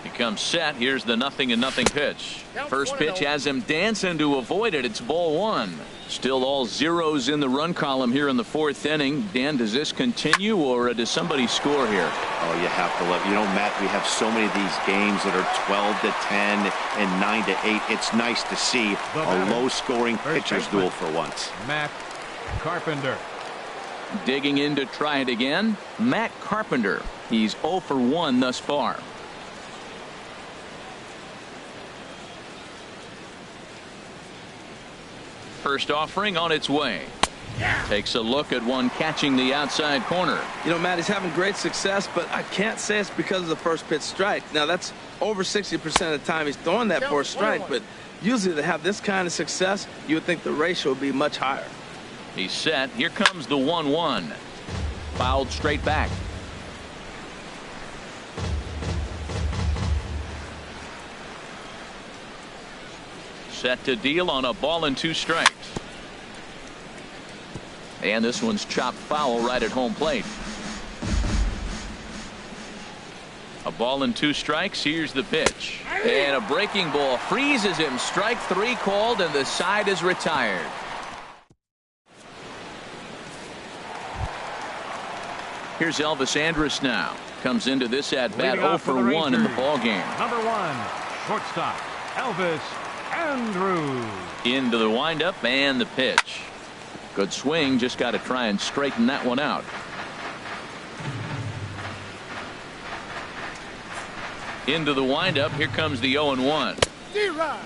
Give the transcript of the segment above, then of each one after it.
He comes set. Here's the 0-0 pitch. First pitch has him dancing to avoid it. It's ball one. Still all zeros in the run column here in the fourth inning. Dan, does this continue or does somebody score here? Oh, you have to love. You know, Matt, we have so many of these games that are 12-10 and 9-8. It's nice to see a low-scoring pitcher's duel for once. Matt Carpenter. Digging in to try it again, Matt Carpenter. He's 0 for 1 thus far. First offering on its way. Takes a look at one catching the outside corner. You know, Matt, he's having great success, but I can't say it's because of the first pitch strike. Now, that's over 60% of the time he's throwing that for a strike, but usually to have this kind of success, you would think the ratio would be much higher. He's set. Here comes the 1-1. Fouled straight back. Set to deal on a ball and 2 strikes. And this one's chopped foul right at home plate. A ball and 2 strikes. Here's the pitch. And a breaking ball freezes him. Strike 3 called and the side is retired. Here's Elvis Andrus now. Comes into this at bat 0 for 1 in the ball game. Number 1, shortstop Elvis Andrus. Into the windup and the pitch. Good swing. Just got to try and straighten that one out. Into the windup. Here comes the 0-1.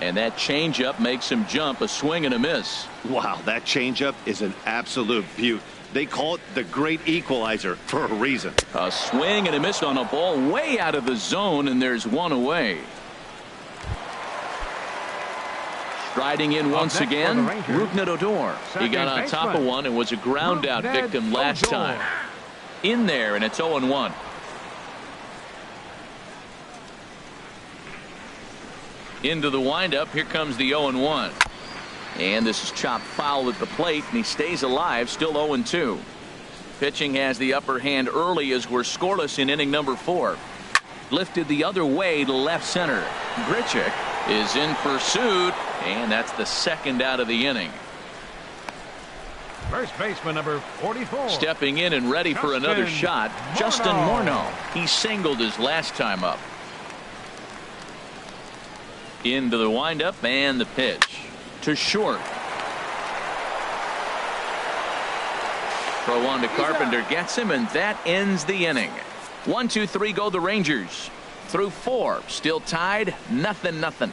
And that changeup makes him jump. A swing and a miss. Wow, that changeup is an absolute beaut. They call it the great equalizer for a reason. A swing and a miss on a ball way out of the zone, and there's one away. Striding in once again, Rougned Odor. He got on top of one and was a ground out victim last time. In there, and it's 0-1. Into the windup. Here comes the 0-1. And this is chopped foul at the plate, and he stays alive, still 0-2. Pitching has the upper hand early as we're scoreless in inning number 4. Lifted the other way to left center. Grichuk is in pursuit, and that's the second out of the inning. First baseman number 44. Stepping in and ready for another shot, Justin Morneau. He singled his last time up. Into the windup and the pitch. To short. Throw on to Carpenter, gets him, and that ends the inning. 1, 2, 3 go the Rangers. Through 4, still tied, 0-0.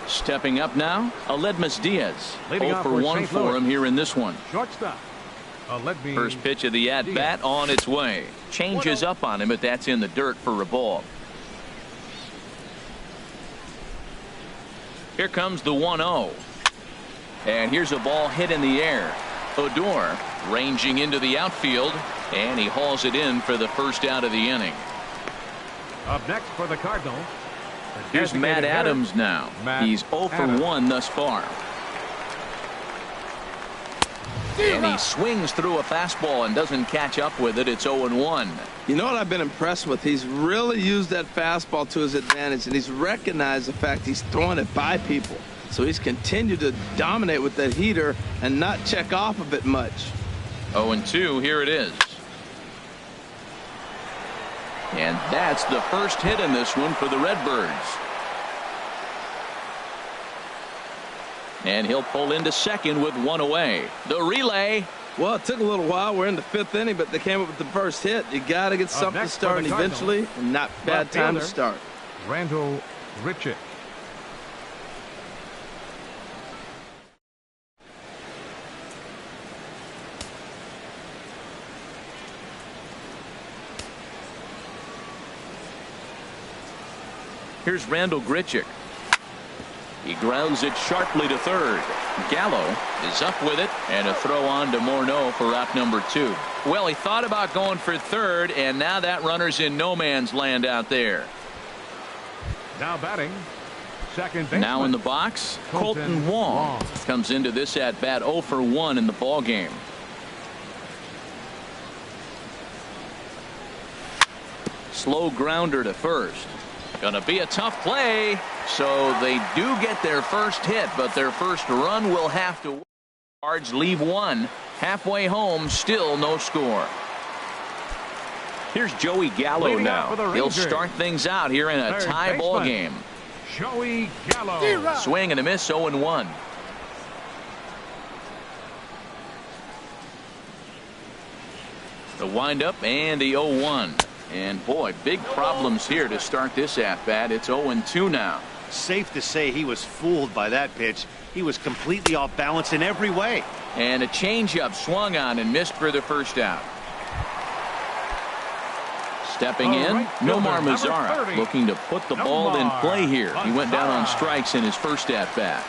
Stepping up now, Aledmys Diaz. 0 for 1 for him here in this one. Shortstop. First pitch of the at bat on its way. Changes up on him, but that's in the dirt for a ball. Here comes the 1-0. And here's a ball hit in the air. Odor ranging into the outfield, and he hauls it in for the first out of the inning. Up next for the Cardinals. Here's Matt Adams now. He's 0 for 1 thus far. And he swings through a fastball and doesn't catch up with it. It's 0-1. You know what I've been impressed with? He's really used that fastball to his advantage, and he's recognized the fact he's throwing it by people. So he's continued to dominate with that heater and not check off of it much. 0-2, here it is. And that's the first hit in this one for the Redbirds. And he'll pull into second with 1 away. The relay. Well, it took a little while. We're in the 5th inning, but they came up with the first hit. You got to get something starting eventually, and not bad time to start. Randall Grichuk. Here's Randall Grichuk. He grounds it sharply to third. Gallo is up with it, and a throw on to Morneau for out number 2. Well, he thought about going for third, and now that runner's in no man's land out there. Now batting, second baseman. Now in the box, Colton Wong comes into this at bat 0 for 1 in the ball game. slow grounder to first. Gonna be a tough play. So they do get their first hit, but their first run will have to. Cards leave one. Halfway home, still no score. Here's Joey Gallo now. He'll start things out here in a tie ball game. Joey Gallo. Swing and a miss, 0-1. The windup and the 0-1. And boy, big problems here to start this at-bat. It's 0-2 now. Safe to say he was fooled by that pitch. He was completely off balance in every way. And a changeup swung on and missed for the first out. Stepping in, Nomar Mazara looking to put the ball in play here. He went down on strikes in his first at-bat.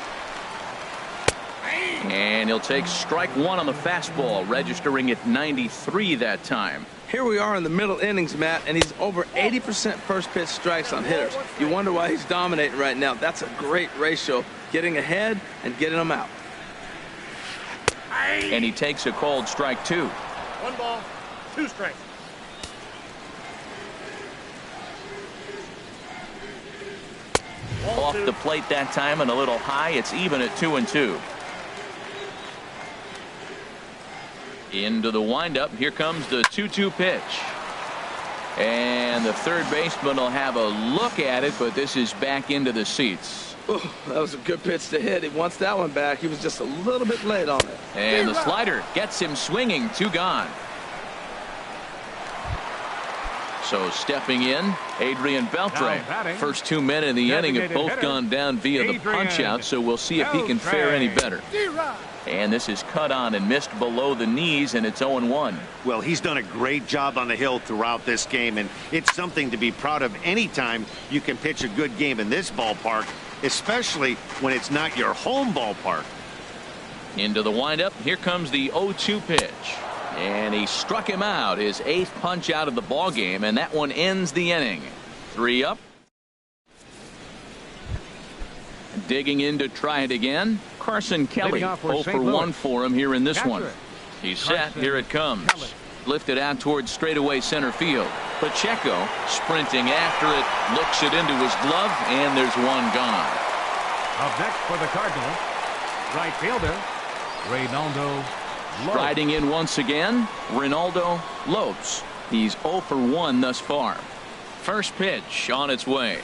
And he'll take strike one on the fastball, registering at 93 that time. Here we are in the middle innings, Matt, and he's over 80% first pitch strikes on hitters. You wonder why he's dominating right now. That's a great ratio, getting ahead and getting them out. And he takes a called strike two. 1 ball, 2 strikes. Off the plate that time and a little high. It's even at 2-2. Into the windup. Here comes the 2-2 pitch. And the third baseman will have a look at it, but this is back into the seats. Ooh, that was a good pitch to hit. He wants that one back. He was just a little bit late on it. And the slider gets him swinging. 2 gone. So stepping in, Adrian Beltre. First 2 men in the inning have both gone down via the punch-out, so we'll see if he can fare any better. And this is cut on and missed below the knees, and it's 0-1. Well, he's done a great job on the hill throughout this game, and it's something to be proud of anytime you can pitch a good game in this ballpark, especially when it's not your home ballpark. Into the windup. Here comes the 0-2 pitch. And he struck him out, his 8th punch out of the ball game, and that one ends the inning. 3 up. Digging in to try it again. Carson Kelly, 0 for 1 for him here in this one. He's set. Here it comes. Lifted out towards straightaway center field. Pacheco sprinting after it, looks it into his glove, and there's one gone. Up next for the Cardinals, right fielder, Reynaldo. Riding in once again, Reynaldo Lopes. He's 0 for 1 thus far. First pitch on its way.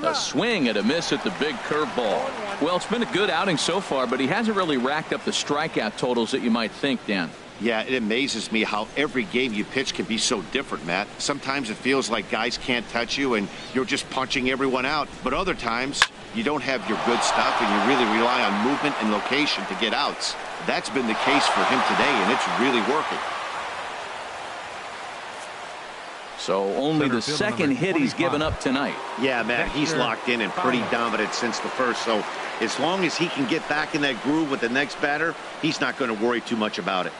A swing and a miss at the big curveball. Well, it's been a good outing so far, but he hasn't really racked up the strikeout totals that you might think, Dan. Yeah, it amazes me how every game you pitch can be so different, Matt. Sometimes it feels like guys can't touch you and you're just punching everyone out. But other times you don't have your good stuff and you really rely on movement and location to get outs. That's been the case for him today, and it's really working. So only the second hit he's given up tonight. Yeah, Matt, he's locked in and pretty dominant since the first. So as long as he can get back in that groove with the next batter, he's not going to worry too much about it.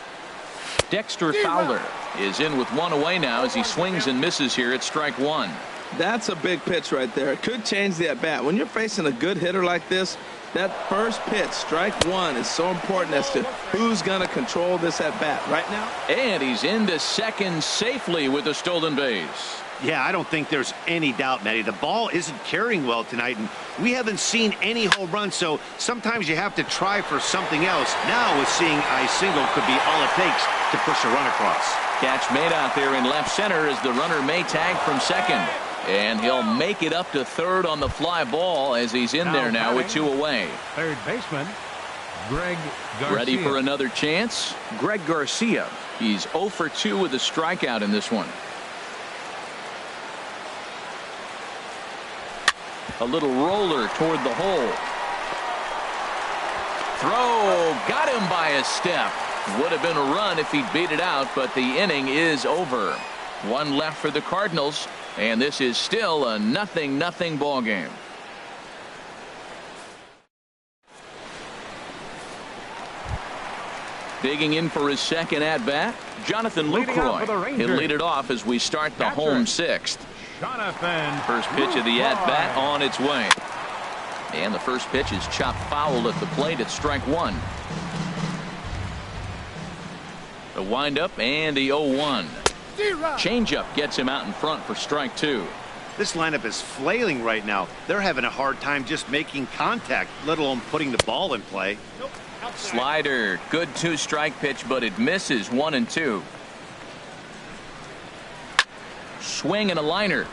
Dexter Fowler is in with 1 away now as he swings and misses here at strike 1. That's a big pitch right there. It could change the at-bat. When you're facing a good hitter like this, that first pitch, strike 1, is so important as to who's going to control this at-bat right now. And he's into second safely with a stolen base. Yeah, I don't think there's any doubt, Matty. The ball isn't carrying well tonight, and we haven't seen any home runs, so sometimes you have to try for something else. Now with seeing a single could be all it takes to push a run across. Catch made out there in left center as the runner may tag from second. And he'll make it up to third on the fly ball as he's in there now with 2 away. Third baseman, Greg Garcia. Ready for another chance? Greg Garcia. He's 0 for 2 with a strikeout in this one. A little roller toward the hole. Throw. Got him by a step. Would have been a run if he'd beat it out, but the inning is over. 1 left for the Cardinals. And this is still a 0-0 ball game. Digging in for his second at-bat, Jonathan Lucroy. He'll lead it off as we start the home 6th. First pitch of the at-bat on its way. And the first pitch is chopped foul at the plate at strike 1. The windup and the 0-1. Changeup gets him out in front for strike two. This lineup is flailing right now. They're having a hard time just making contact, let alone putting the ball in play. Slider, good 2-strike pitch, but it misses 1-2. Swing and a liner.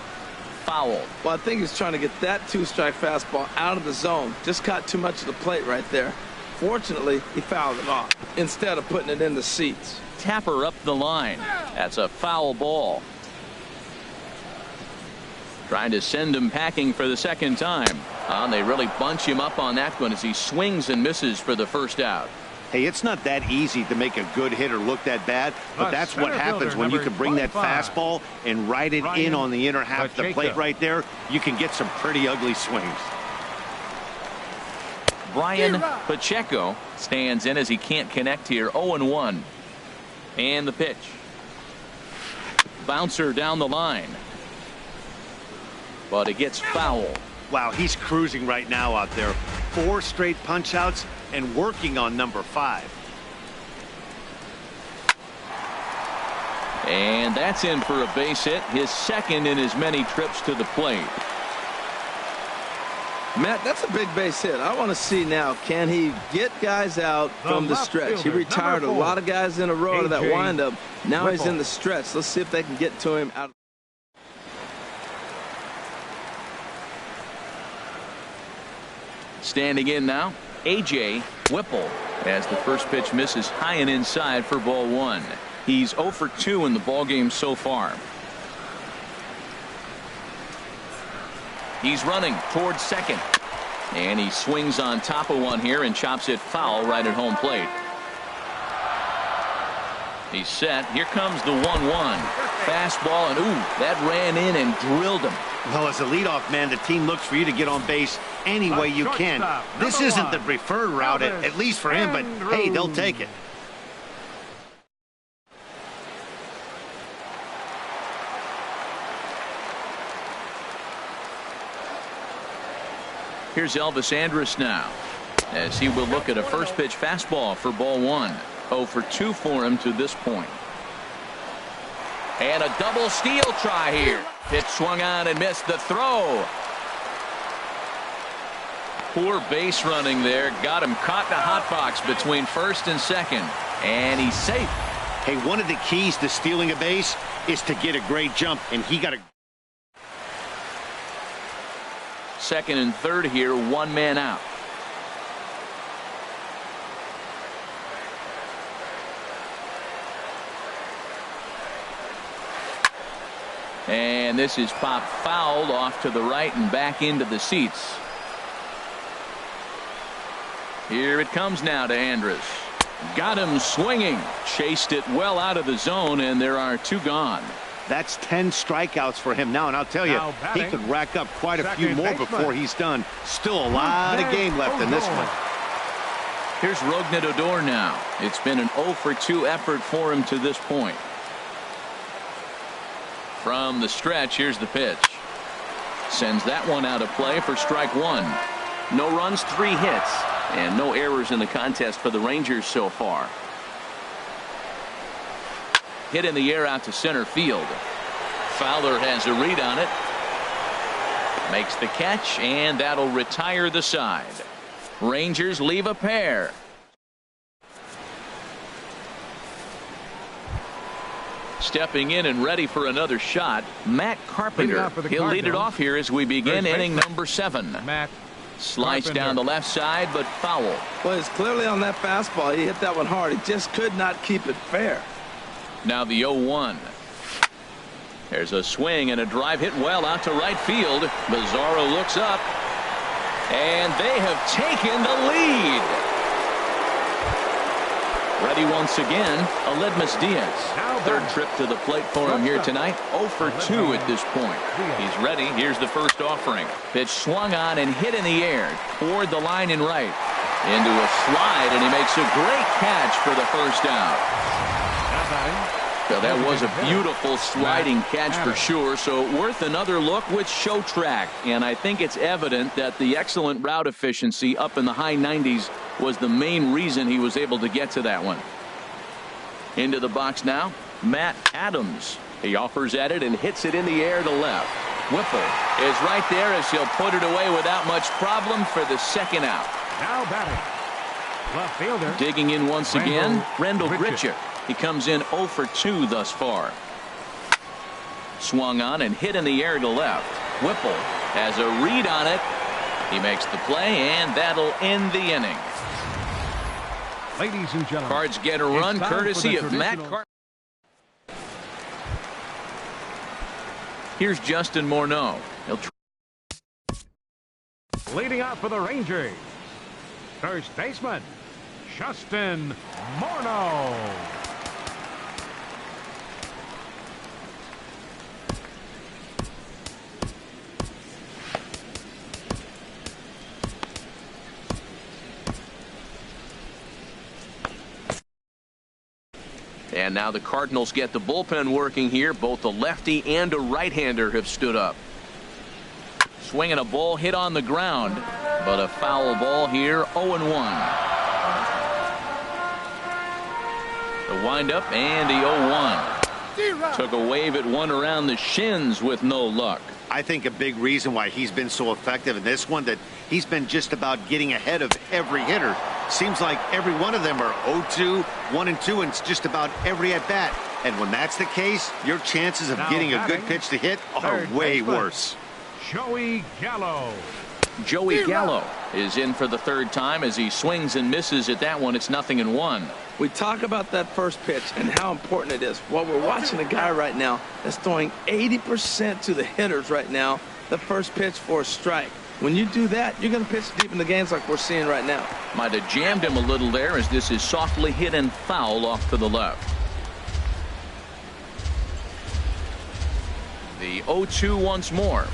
Foul. Well, I think he's trying to get that 2-strike fastball out of the zone. Just caught too much of the plate right there. Fortunately, he fouled it off instead of putting it in the seats. Tapper up the line. That's a foul ball. Trying to send him packing for the second time. They really bunch him up on that one as he swings and misses for the first out. Hey, it's not that easy to make a good hitter look that bad, but that's what happens when you can bring that fastball and ride it in on the inner half of the plate right there. You can get some pretty ugly swings. Brian Pacheco stands in as he can't connect here. 0-1. And the pitch. Bouncer down the line. But it gets foul. Wow, he's cruising right now out there. 4 straight punch outs and working on number 5. And that's in for a base hit, his second in as many trips to the plate. Matt, that's a big base hit. I want to see now, can he get guys out from the stretch? He retired a lot of guys in a row to that windup. Now he's in the stretch. Let's see if they can get to him out. Standing in now, A.J. Whipple, as the first pitch misses high and inside for ball 1. He's 0 for 2 in the ballgame so far. He's running towards second. And he swings on top of one here and chops it foul right at home plate. He's set. Here comes the 1-1. Fastball, and ooh, that ran in and drilled him. Well, as a leadoff man, the team looks for you to get on base any way you can. This isn't the preferred route, at least for him, but hey, they'll take it. Here's Elvis Andrus now, as he will look at a first pitch fastball for ball 1. 0 for 2 for him to this point. And a double steal try here. Pitch swung on and missed the throw. Poor base running there. Got him caught in a hot box between first and second. And he's safe. Hey, one of the keys to stealing a base is to get a great jump, and he got a... Second and third here, 1 man out. And this is popped fouled off to the right and back into the seats. Here it comes now to Andrus. Got him swinging. Chased it well out of the zone, and there are 2 gone. That's 10 strikeouts for him now, and I'll tell you, he could rack up quite a few more before he's done. Still a lot of game left in this one. Here's Rougned Odor now. It's been an 0 for 2 effort for him to this point. From the stretch, here's the pitch. Sends that one out of play for strike 1. No runs, 3 hits, and no errors in the contest for the Rangers so far. Hit in the air out to center field. Fowler has a read on it. Makes the catch, and that'll retire the side. Rangers leave a pair. Stepping in and ready for another shot, Matt Carpenter. He'll lead it off here as we begin inning number 7. Matt Sliced down the left side, but foul. Well, it's clearly on that fastball. He hit that one hard. He just could not keep it fair. Now the 0-1. There's a swing and a drive hit well out to right field. Bizarro looks up, and they have taken the lead. Ready once again, Aledmus Diaz. Third trip to the plate for him here tonight. 0 for 2 at this point. He's ready. Here's the first offering. Pitch swung on and hit in the air toward the line and right. Into a slide, and he makes a great catch for the first out. So that was a beautiful sliding catch for sure. So worth another look with show track. And I think it's evident that the excellent route efficiency up in the high 90s was the main reason he was able to get to that one. Into the box now, Matt Adams. He offers at it and hits it in the air to left. Whipple is right there as he'll put it away without much problem for the second out. Now batting. Left fielder. Digging in once again, Rendell Gritchick. Gritchick. He comes in 0 for 2 thus far. Swung on and hit in the air to left. Whipple has a read on it. He makes the play, and that'll end the inning. Ladies and gentlemen, Cards get a run time for courtesy the of Matt traditional- Carter. Here's Justin Morneau. He'll leading out for the Rangers, first baseman, Justin Morneau. And now the Cardinals get the bullpen working here. Both the lefty and a right-hander have stood up. Swinging a ball hit on the ground, but a foul ball here, 0-1. The windup and the 0-1. Took a wave at one around the shins with no luck. I think a big reason why he's been so effective in this one, that he's been just about getting ahead of every hitter. Seems like every one of them are 0-2, 1-2, and it's just about every at bat. And when that's the case, your chances of Now getting a good batting, pitch to hit are third way baseman, worse. Joey Gallo. Joey Gallo is in for the third time as he swings and misses at that one. It's 0-1. We talk about that first pitch and how important it is. Well, we're watching a guy right now that's throwing 80% to the hitters right now, the first pitch for a strike. When you do that, you're going to pitch deep in the games like we're seeing right now. Might have jammed him a little there as this is softly hit and foul off to the left. The 0-2 once more.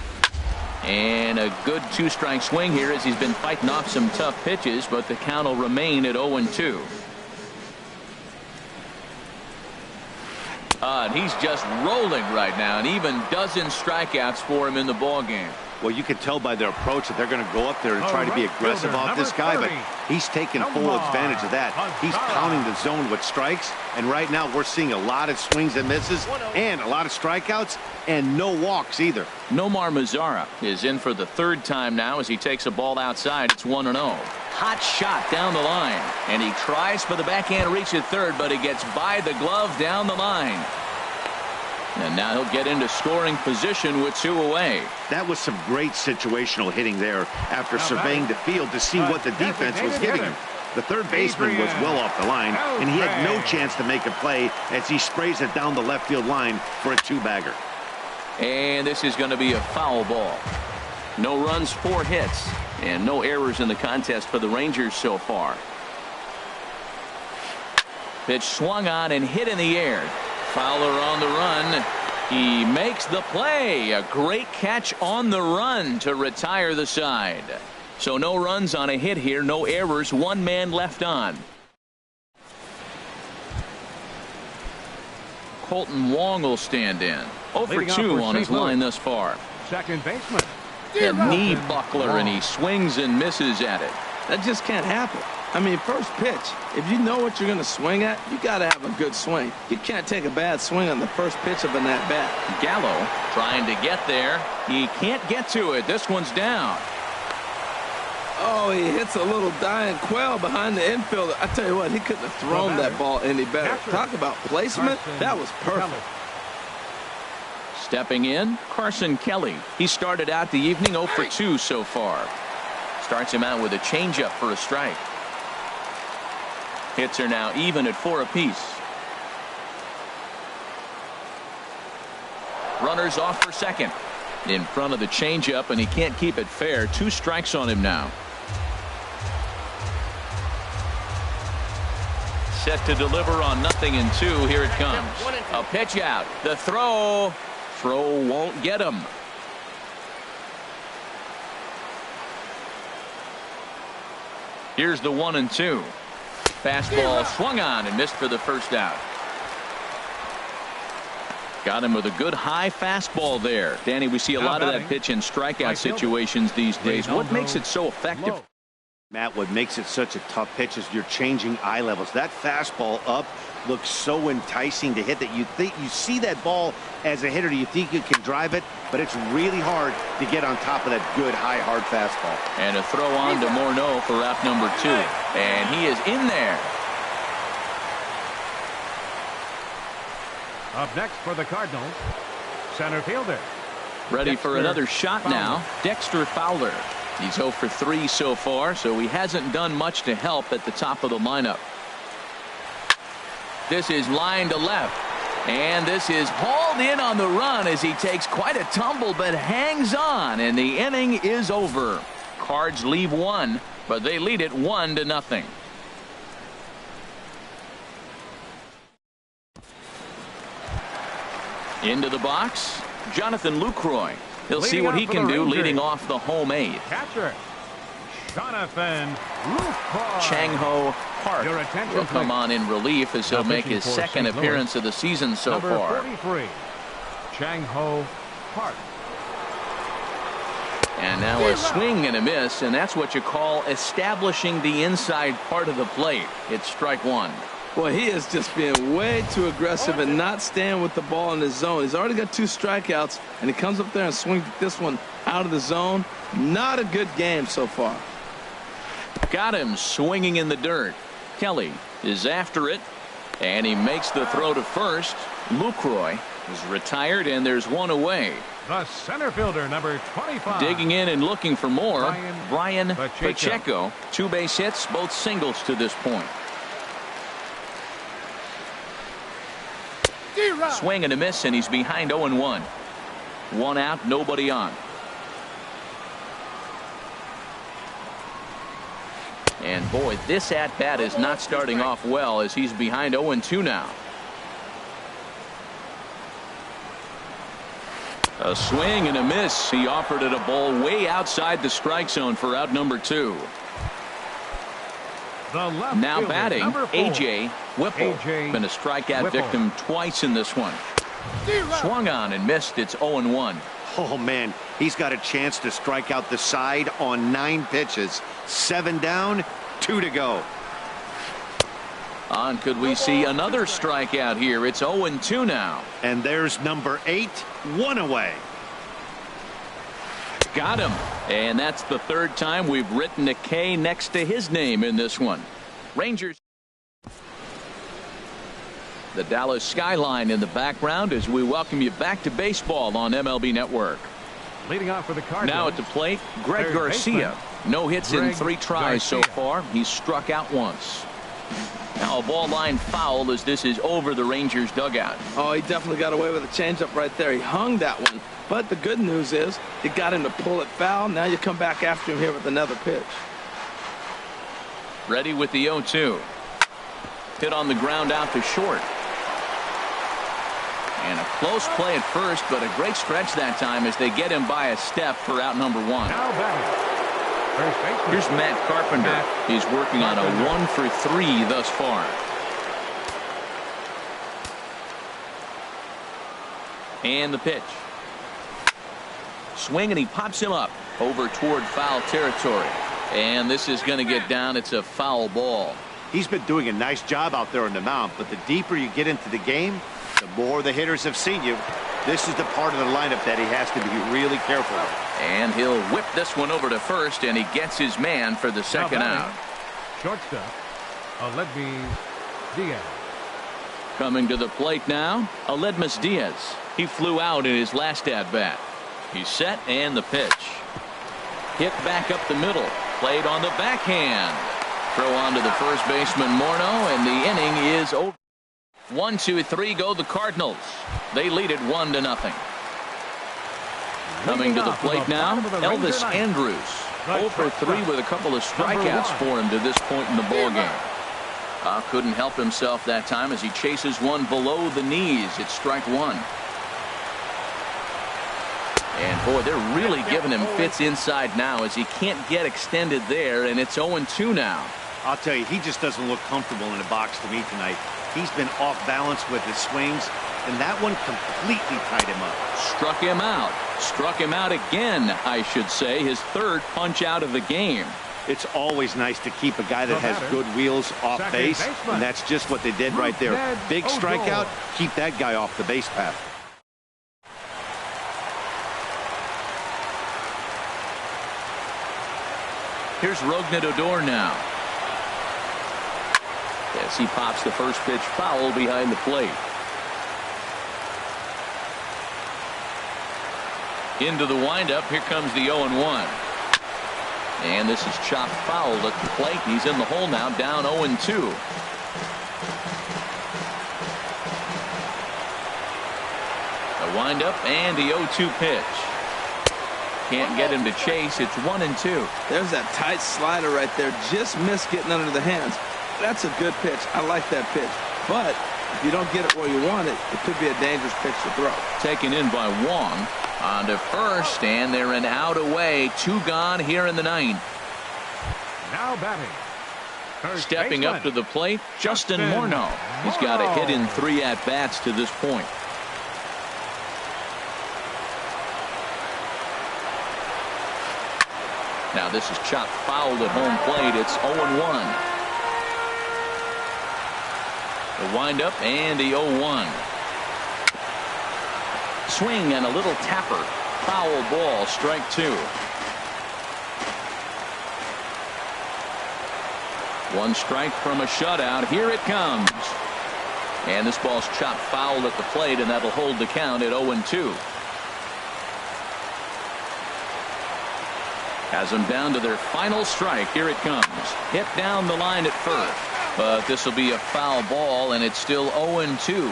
And a good two-strike swing here as he's been fighting off some tough pitches, but the count will remain at 0-2. And he's just rolling right now, and even dozen strikeouts for him in the ball game. Well, you can tell by their approach that they're going to go up there and try to be aggressive off this guy, but he's taking full advantage of that. He's pounding the zone with strikes, and right now we're seeing a lot of swings and misses and a lot of strikeouts and no walks either. Nomar Mazara is in for the third time now as he takes a ball outside. It's 1-0. Hot shot down the line, and he tries for the backhand reach at third, but he gets by the glove down the line. And now he'll get into scoring position with 2 away. That was some great situational hitting there after surveying the field to see what the defense was giving him. The third baseman was well off the line, and he had no chance to make a play as he sprays it down the left field line for a 2-bagger. And this is going to be a foul ball. No runs, 4 hits, and no errors in the contest for the Rangers so far. Pitch swung on and hit in the air. Fowler on the run. He makes the play. A great catch on the run to retire the side. So no runs on a hit here, no errors, 1 man left on. Colton Wong will stand in. 0 for 2 on his line thus far. Second baseman. A knee buckler, and he swings and misses at it. That just can't happen. I mean, first pitch, if you know what you're going to swing at, you got to have a good swing. You can't take a bad swing on the first pitch of an at-bat. Gallo trying to get there. He can't get to it. This one's down. Oh, he hits a little dying quail behind the infielder. I tell you what, he couldn't have thrown that ball any better. Talk about placement. That was perfect. Stepping in, Carson Kelly. He started out the evening 0 for 2 so far. Starts him out with a changeup for a strike. Hits are now even at 4 apiece. Runners off for second. In front of the changeup, and he can't keep it fair. 2 strikes on him now. Set to deliver on 0-2. Here it comes. A pitch out. The throw. Throw won't get him. Here's the 1-2. Fastball swung on and missed for the first out. Got him with a good high fastball there. Danny, we see a lot of that pitch in strikeout situations these days. What makes it so effective? Matt, what makes it such a tough pitch is you're changing eye levels. That fastball up looks so enticing to hit that you think you see that ball as a hitter. You think you can drive it, but it's really hard to get on top of that good high hard fastball. And a throw on to Morneau for out number 2. And he is in there. Up next for the Cardinals, center fielder. Ready for another shot now, Dexter Fowler. He's 0 for 3 so far, so he hasn't done much to help at the top of the lineup. This is line to left. And this is hauled in on the run as he takes quite a tumble but hangs on, and the inning is over. Cards leave 1, but they lead it 1-0. Into the box, Jonathan Lucroy. He'll see what he can do leading off the home 8th. Catcher, Jonathan Lucroy. Chang-Ho Park will come on in relief as he'll make his second appearance of the season so far. Number 43, Chang-Ho Park. And now a swing and a miss, and that's what you call establishing the inside part of the plate. It's strike 1. Boy, he is just being way too aggressive and not staying with the ball in his zone. He's already got 2 strikeouts, and he comes up there and swings this one out of the zone. Not a good game so far. Got him swinging in the dirt. Kelly is after it, and he makes the throw to first. Lucroy is retired, and there's one away. The center fielder, number 25. Digging in and looking for more, Brian Pacheco. 2 base hits, both singles to this point. Swing and a miss, and he's behind 0-1. 1 out, nobody on. And boy, this at-bat is not starting off well as he's behind 0-2 now. A swing and a miss. He offered it a ball way outside the strike zone for out number 2. Now batting, A.J. Whipple. Been a strikeout victim twice in this one. Swung on and missed. It's 0-1. Oh, man, he's got a chance to strike out the side on 9 pitches. 7 down, 2 to go. On could we see another strikeout here? It's 0-2 now. And there's number 8, 1 away. Got him. And that's the 3rd time we've written a K next to his name in this one. Rangers. The Dallas skyline in the background as we welcome you back to baseball on MLB Network. Leading off for the Cardinals. Now at the plate, Greg Garcia. No hits in 3 tries so far. He's struck out once. Now a ball line foul as this is over the Rangers dugout. Oh, he definitely got away with a changeup right there. He hung that one. But the good news is he got him to pull it foul. Now you come back after him here with another pitch. Ready with the 0-2. Hit on the ground out to short. And a close play at first, but a great stretch that time as they get him by a step for out number 1. Now batting, first baseman. Here's Matt Carpenter. He's working on a 1 for 3 thus far. And the pitch. Swing, and he pops him up over toward foul territory. And this is going to get down. It's a foul ball. He's been doing a nice job out there on the mound, but the deeper you get into the game, the more the hitters have seen you. This is the part of the lineup that he has to be really careful of. And he'll whip this one over to first, and he gets his man for the second out. Shortstop, Aledmys Diaz. Coming to the plate now, Aledmys Diaz. He flew out in his last at-bat. He's set, and the pitch. Hit back up the middle. Played on the backhand. Throw on to the first baseman, Morneau, and the inning is over. 1, 2, 3 go the Cardinals. They lead it 1-0. Coming to the plate now, Elvis Andrus. 0 for 3 with a couple of strikeouts for him to this point in the ballgame. Couldn't help himself that time as he chases one below the knees. It's strike 1. And boy, they're really giving him fits inside now as he can't get extended there, and it's 0-2 now. I'll tell you, he just doesn't look comfortable in the box to me tonight. He's been off balance with his swings, and that one completely tied him up. Struck him out. Struck him out again, I should say. His 3rd punch out of the game. It's always nice to keep a guy that has good wheels off base, and that's just what they did right there. Big strikeout, keep that guy off the base path. Here's Rognadodor now. Yes, he pops the first pitch foul behind the plate. Into the windup, here comes the 0-1. And this is chopped foul at the plate. He's in the hole now, down 0-2. The windup and the 0-2 pitch. Can't get him to chase. It's 1-2. There's that tight slider right there. Just missed getting under the hands. That's a good pitch. I like that pitch. But if you don't get it where you want it, it could be a dangerous pitch to throw. Taken in by Wong. On to first, and they're an out away. 2 gone here in the 9th. Now batting. First Stepping baseman. up to the plate, Justin Morneau. He's got a hit in 3 at-bats to this point. Now this is chopped foul at home plate. It's 0-1. The windup and the 0-1. Swing and a little tapper. Foul ball, strike 2. 1 strike from a shutout. Here it comes. And this ball's chopped foul at the plate, and that'll hold the count at 0-2. Has them down to their final strike. Here it comes. Hit down the line at first. But this will be a foul ball, and it's still 0-2.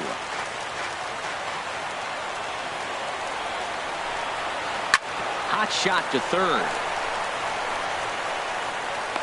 Hot shot to third.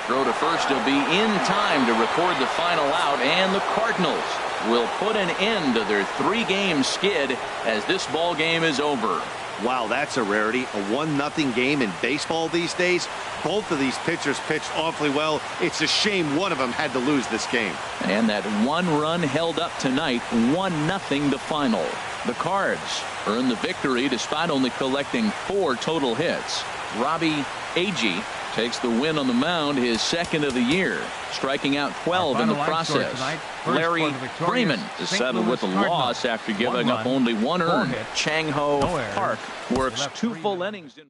Throw to first will be in time to record the final out, and the Cardinals will put an end to their 3-game skid as this ball game is over. Wow, that's a rarity. A 1-0 game in baseball these days. Both of these pitchers pitched awfully well. It's a shame one of them had to lose this game. And that 1 run held up tonight, 1-0 the final. The Cards earn the victory despite only collecting 4 total hits. Robbie Agee takes the win on the mound, his 2nd of the year, striking out 12 in the process. Larry Freeman is settled with a loss after giving up only 1 earned. Chang Ho Park works 2 full innings in